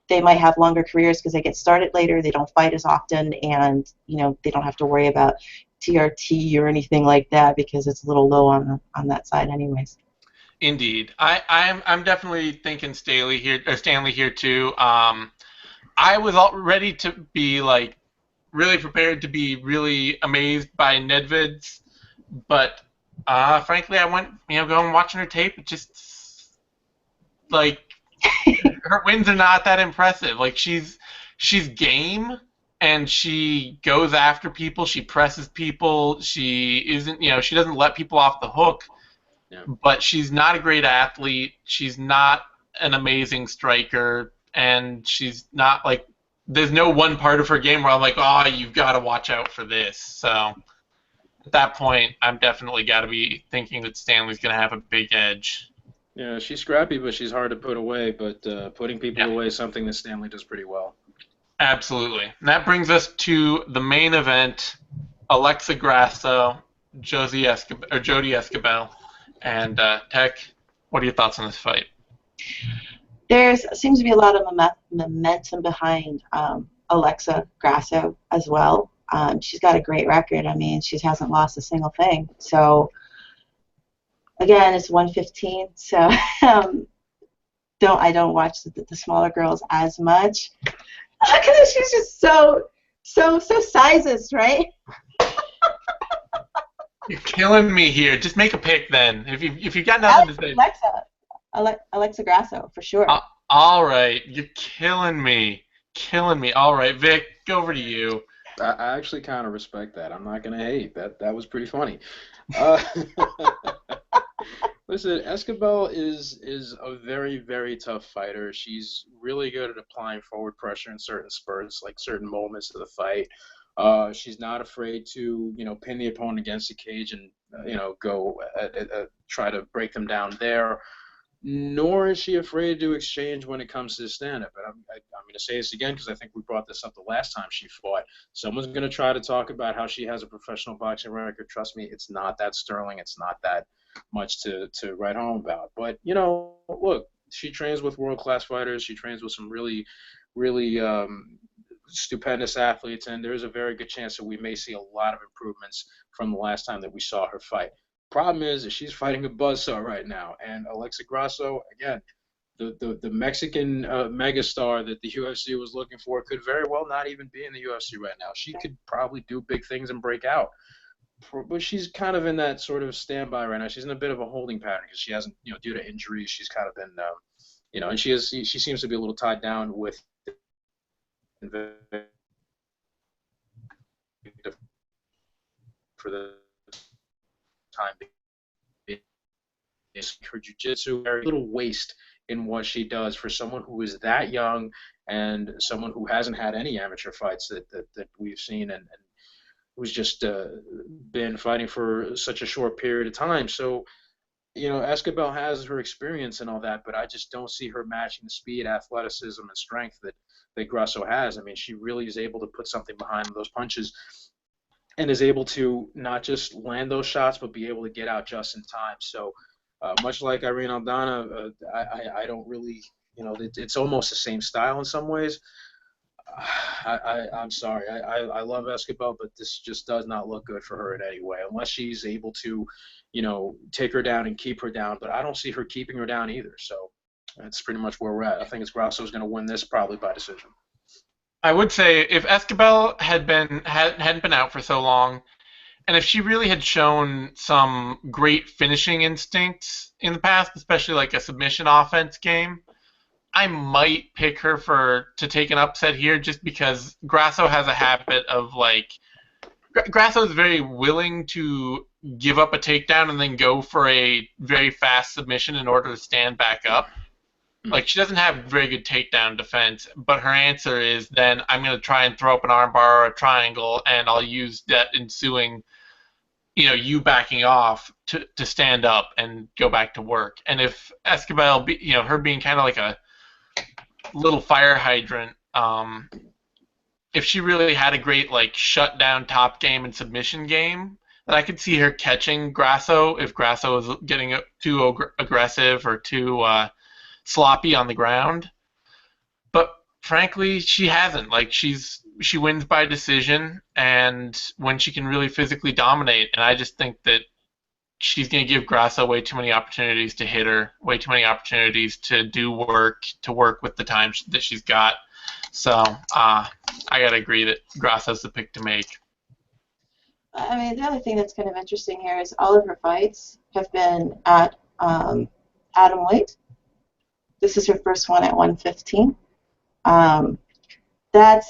They might have longer careers because they get started later. They don't fight as often, and they don't have to worry about TRT or anything like that because it's a little low on that side, anyways. Indeed, I'm definitely thinking Stanley here too. I was all ready to be really prepared to be really amazed by Nedved's, but frankly, I went going watching her tape. It just her wins are not that impressive. She's game and she goes after people. She presses people. She isn't she doesn't let people off the hook. Yeah. But she's not a great athlete. She's not an amazing striker, and she's not there's no one part of her game where I'm like, you've got to watch out for this. So at that point, I'm definitely got to be thinking that Stanley's going to have a big edge. Yeah, she's scrappy, but she's hard to put away. But putting people away is something that Stanley does pretty well. Absolutely. And that brings us to the main event: Alexa Grasso, Jody Esquibel. And Tech, what are your thoughts on this fight? There seems to be a lot of momentum behind Alexa Grasso as well. She's got a great record. I mean, she hasn't lost a single thing. So, again, it's 115. So, I don't watch the smaller girls as much. Look at this. She's just so sizes, right? You're killing me here. Just make a pick then. If you've got nothing to say. Alexa Grasso, for sure. All right. You're killing me. All right, Vic, go over to you. I actually kind of respect that. I'm not going to hate. That was pretty funny. Listen, Esquibel is a very, very tough fighter. She's really good at applying forward pressure in certain spurts, like certain moments of the fight. She's not afraid to, pin the opponent against the cage and, go try to break them down there. Nor is she afraid to exchange when it comes to stand-up. And I'm going to say this again because I think we brought this up the last time she fought. Someone's going to try to talk about how she has a professional boxing record. Trust me, it's not that sterling. It's not that much to write home about. But, look, she trains with world-class fighters. She trains with some really, really stupendous athletes, and there's a very good chance that we may see a lot of improvements from the last time that we saw her fight. Problem is that she's fighting a buzzsaw right now, and Alexa Grasso, again, the Mexican megastar that the UFC was looking for could very well not even be in the UFC right now. She could probably do big things and break out, but she's kind of in that sort of standby right now. She's in a bit of a holding pattern because she hasn't, due to injuries, she's kind of been, and she seems to be a little tied down with for the time being. Her jiu-jitsu, very little waste in what she does for someone who is that young and someone who hasn't had any amateur fights that we've seen and who's just been fighting for such a short period of time. So, Esquibel has her experience and all that, but I just don't see her matching the speed, athleticism, and strength that Grasso has. I mean, she really is able to put something behind those punches and is able to not just land those shots, but be able to get out just in time. So much like Irene Aldana, I don't really, it's almost the same style in some ways. I'm sorry. I love Esquibel, but this just does not look good for her in any way, unless she's able to, take her down and keep her down. But I don't see her keeping her down either. So that's pretty much where we're at. I think it's Grasso's going to win this probably by decision. I would say if Esquibel hadn't been out for so long, and if she really had shown some great finishing instincts in the past, especially like a submission offense game, I might pick her to take an upset here, just because Grasso has a habit of like Grasso is very willing to give up a takedown and then go for a very fast submission in order to stand back up. Like, she doesn't have very good takedown defense, but her answer is then I'm going to try and throw up an armbar or a triangle, and I'll use that ensuing, you backing off to stand up and go back to work. And if Esquibel, her being kind of like a little fire hydrant, if she really had a great like shutdown top game and submission game, then I could see her catching Grasso if Grasso is getting too aggressive or too sloppy on the ground. But frankly, she hasn't. Like, she wins by decision, and when she can really physically dominate, and I just think that she's going to give Grasso way too many opportunities to hit her, way too many opportunities to do work, to work with the time that she's got. So I got to agree that Grasso's the pick to make. I mean, the other thing that's kind of interesting here is all of her fights have been at atom weight. This is her first one at 115. That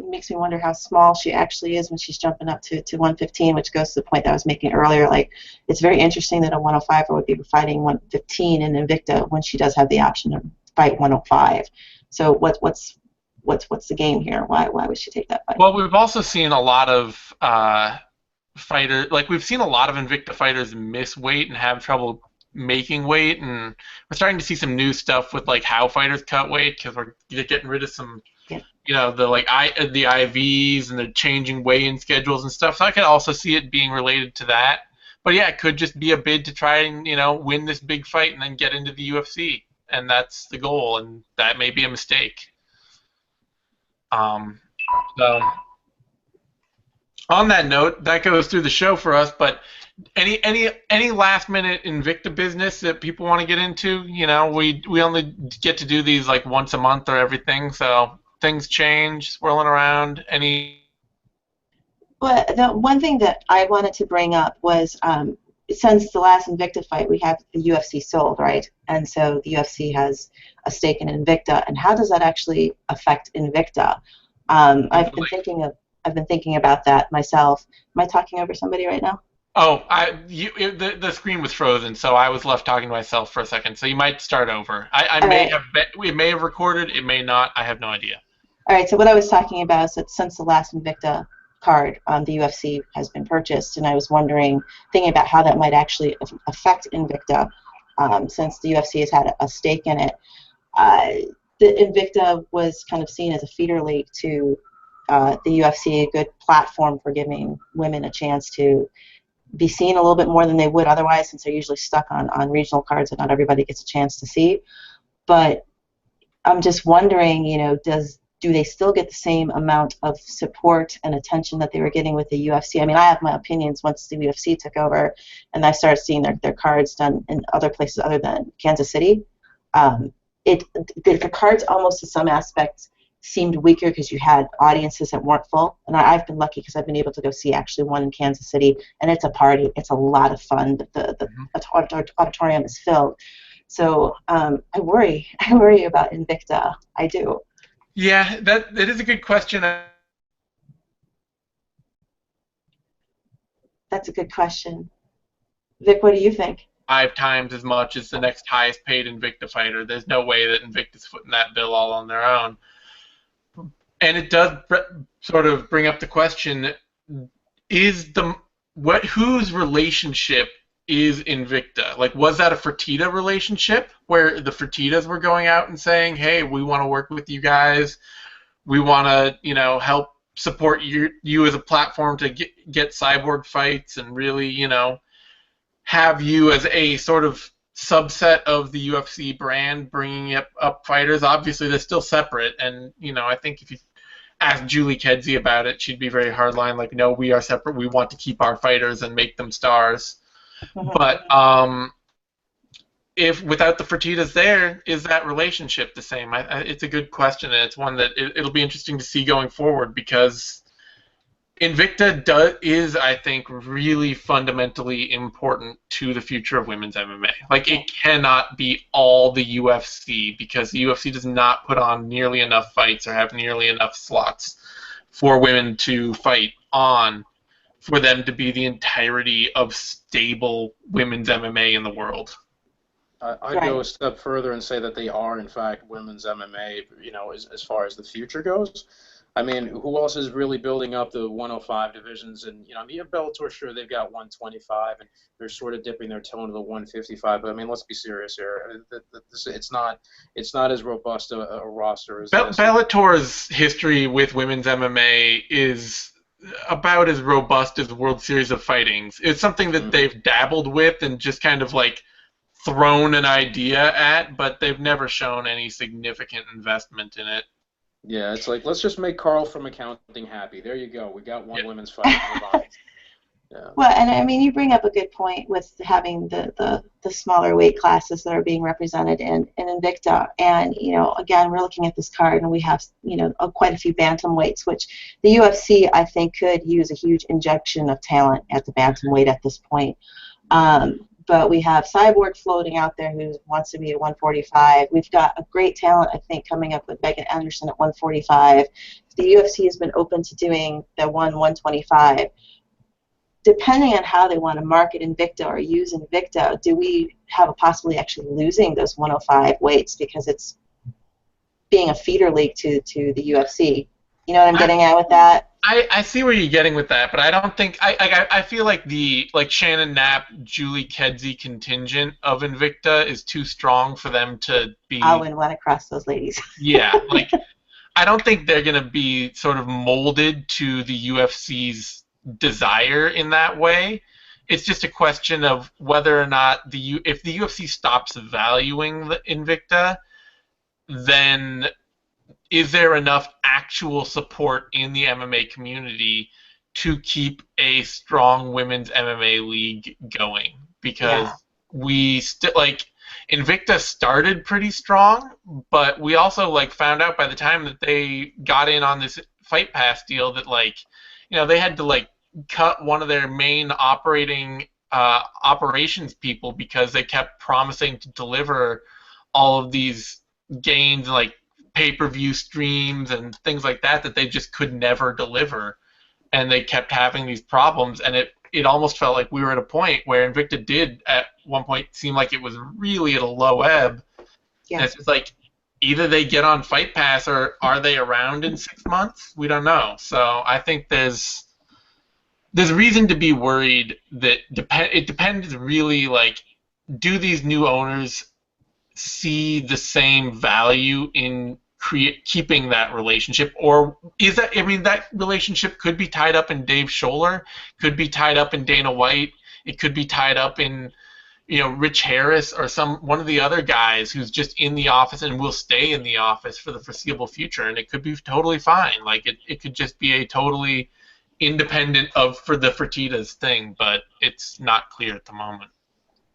makes me wonder how small she actually is when she's jumping up to 115, which goes to the point that I was making earlier. Like, it's very interesting that a 105er would be fighting 115 in Invicta when she does have the option to fight 105. So what's the game here? Why would she take that fight? Well, we've also seen a lot of fighters, like we've seen a lot of Invicta fighters miss weight and have trouble making weight, and we're starting to see some new stuff with like how fighters cut weight, because we're getting rid of some, the IVs, and they're changing weigh-in schedules and stuff. So I could also see it being related to that. But yeah, it could just be a bid to try and win this big fight and then get into the UFC, and that's the goal, and that may be a mistake. So on that note, that goes through the show for us. But any last minute Invicta business that people want to get into? We only get to do these like once a month or everything, so things change, swirling around. Well, the one thing that I wanted to bring up was since the last Invicta fight, we have the UFC sold, right? And so the UFC has a stake in Invicta, and how does that actually affect Invicta? I've been thinking about that myself. Am I talking over somebody right now? Oh, the screen was frozen, so I was left talking to myself for a second. So you might start over. We may have recorded, it may not. I have no idea. All right. So what I was talking about is that since the last Invicta card, the UFC has been purchased, and I was thinking about how that might actually affect Invicta, since the UFC has had a stake in it. The Invicta was kind of seen as a feeder league to the UFC, a good platform for giving women a chance to be seen a little bit more than they would otherwise, since they're usually stuck on regional cards that not everybody gets a chance to see. But I'm just wondering, do they still get the same amount of support and attention that they were getting with the UFC? I mean, I have my opinions once the UFC took over and I started seeing their cards done in other places other than Kansas City. The cards almost in some aspects seemed weaker because you had audiences that weren't full. And I've been lucky because I've been able to go see actually one in Kansas City, and it's a party. It's a lot of fun. The auditorium is filled. So I worry about Invicta. I do. Yeah, it is a good question. That's a good question. Vic, what do you think? 5 times as much as the next highest paid Invicta fighter. There's no way that Invicta's footing that bill all on their own. And it does sort of bring up the question: whose relationship is Invicta? Like, was that a Fertitta relationship where the Fertittas were going out and saying, "Hey, we want to work with you guys. We want to, help support you as a platform to get Cyborg fights and really, have you as a sort of subset of the UFC brand bringing up fighters." Obviously, they're still separate, and I think if you ask Julie Kedzie about it, she'd be very hardline, like, "No, we are separate. We want to keep our fighters and make them stars." Mm-hmm. But if without the Fertittas there, is that relationship the same? It's a good question, and it's one that it'll be interesting to see going forward because Invicta is, I think, really fundamentally important to the future of women's MMA. Like, it cannot be all the UFC because the UFC does not put on nearly enough fights or have nearly enough slots for women to fight on for them to be the entirety of stable women's MMA in the world. I'd go a step further and say that they are, in fact, women's MMA, you know, as far as the future goes. I mean, who else is really building up the 105 divisions? And, you know, I mean, Bellator, sure, they've got 125, and they're sort of dipping their toe into the 155. But, I mean, let's be serious here. It's not as robust a roster as Bellator's history with women's MMA is about as robust as the World Series of Fightings. It's something that they've dabbled with and just kind of, like, thrown an idea at, but they've never shown any significant investment in it. Yeah, it's like, let's just make Carl from accounting happy. There you go. We got one women's fight. Yeah. Well, and I mean, you bring up a good point with having the smaller weight classes that are being represented in Invicta. And, you know, again, we're looking at this card, and we have, you know, quite a few bantamweights, which the UFC, I think, could use a huge injection of talent at the bantamweight at this point. But we have Cyborg floating out there who wants to be at 145. We've got a great talent, I think, coming up with Megan Anderson at 145. The UFC has been open to doing the 125. Depending on how they want to market Invicta or use Invicta, do we have a possibility actually losing those 105 weights because it's being a feeder league to the UFC? You know what I'm getting at with that? I see where you're getting with that, but I don't think I feel like the Shannon Knapp, Julie Kedzie contingent of Invicta is too strong for them to be. I'll win one across those ladies. Yeah, like I don't think they're gonna be sort of molded to the UFC's desire in that way. It's just a question of whether or not if the UFC stops valuing the Invicta, then is there enough actual support in the MMA community to keep a strong women's MMA league going? Because we still, like, Invicta started pretty strong, but we also, like, found out by the time that they got in on this Fight Pass deal that, like, you know, they had to, like, cut one of their main operations people because they kept promising to deliver all of these gains, like pay-per-view streams and things like that they just could never deliver, and they kept having these problems, and it almost felt like we were at a point where Invicta did at one point seem like it was really at a low ebb. And it's just like, either they get on Fight Pass or are they around in 6 months? We don't know. So I think there's reason to be worried that it depends really, like, do these new owners see the same value in keeping that relationship, or is that, I mean, that relationship could be tied up in Dave Scholler, could be tied up in Dana White, it could be tied up in, you know, Rich Harris or one of the other guys who's just in the office and will stay in the office for the foreseeable future, and it could be totally fine. Like, it could just be a totally independent for the Fertittas thing, but it's not clear at the moment.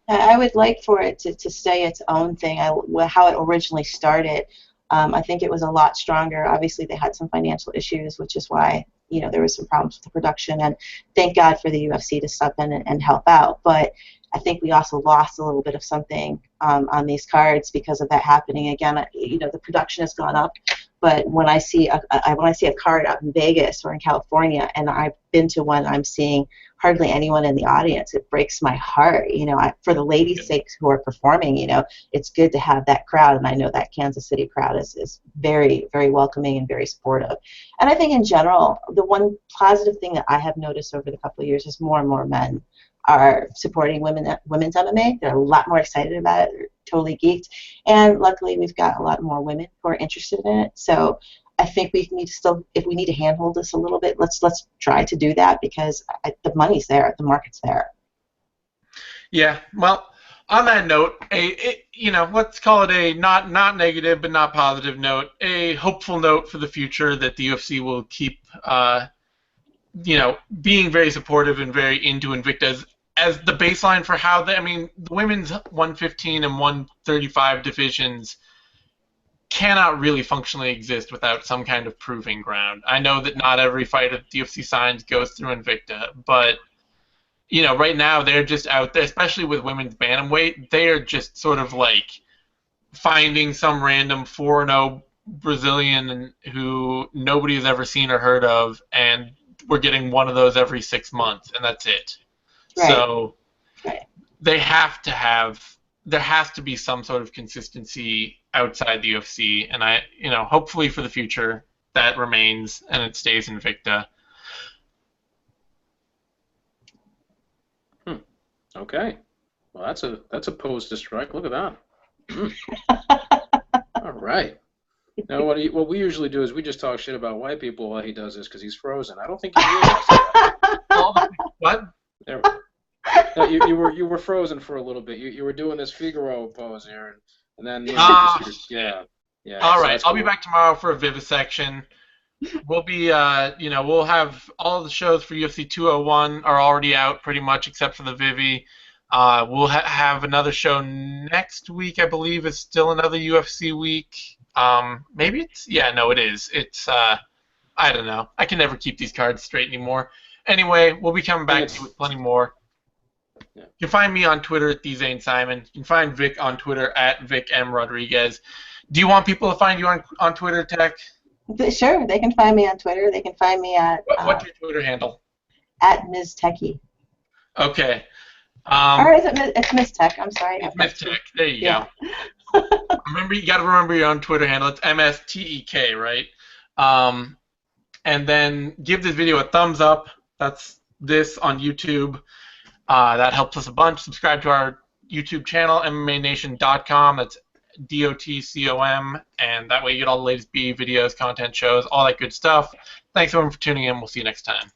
I would like for it to stay its own thing. How it originally started, I think it was a lot stronger. Obviously, they had some financial issues, which is why, you know, there was some problems with the production, and thank God for the UFC to step in and help out. But I think we also lost a little bit of something on these cards because of that happening. Again, you know, the production has gone up, but when I see a card out in Vegas or in California, and I've been to one, I'm seeing hardly anyone in the audience. It breaks my heart. You know, for the ladies' sake who are performing, you know, it's good to have that crowd, and I know that Kansas City crowd is very, very welcoming and very supportive. And I think in general, the one positive thing that I have noticed over the couple of years is more and more men are supporting women's MMA. They're a lot more excited about it. They're totally geeked. And luckily, we've got a lot more women who are interested in it. So I think we need to still, if we need to handhold this a little bit, let's try to do that, because the money's there, the market's there. Yeah. Well, on that note, you know, let's call it a not negative but not positive note, a hopeful note for the future that the UFC will keep, you know, being very supportive and very into Invicta as the baseline for how they, I mean, the women's 115 and 135 divisions cannot really functionally exist without some kind of proving ground. I know that not every fight that the UFC signs goes through Invicta, but you know, right now they're just out there, especially with women's bantamweight. They are just sort of like finding some random 4-0 Brazilian who nobody has ever seen or heard of, and we're getting one of those every 6 months, and that's it. Right. So Right. they have to have, there has to be some sort of consistency outside the UFC, and I, you know, hopefully for the future that remains and it stays Invicta. Okay. Well, that's a pose to strike. Look at that. All right. Now, what we usually do is we just talk shit about white people while he does this because he's frozen. I don't think he realized that. What? There. No, you were frozen for a little bit. You were doing this Figaro pose here, and then yeah. All so right, that's I'll cool. be back tomorrow for a Vivisection. We'll be, you know, we'll have all the shows for UFC 201 are already out pretty much except for the Vivi. We'll have another show next week, I believe. It's still another UFC week. Maybe it's, yeah, no, it is. It's, I don't know. I can never keep these cards straight anymore. Anyway, we'll be coming back to you with plenty more. Yeah. You can find me on Twitter at TheZaneSimon. You can find Vic on Twitter at VicMRodriguez. Do you want people to find you on Twitter, Tech? Sure, they can find me on Twitter. They can find me at What's your Twitter handle? at Ms. Techie. Okay. Or is it it's Ms. Tech? I'm sorry. It's Miss Tech. There you Yeah. go. Remember, you got to remember your own Twitter handle. It's MSTEK, right? And then give this video a thumbs up. That's this on YouTube. That helps us a bunch. Subscribe to our YouTube channel, MMANation.com. That's DOTCOM, and that way you get all the latest B videos, content shows, all that good stuff. Thanks everyone for tuning in. We'll see you next time.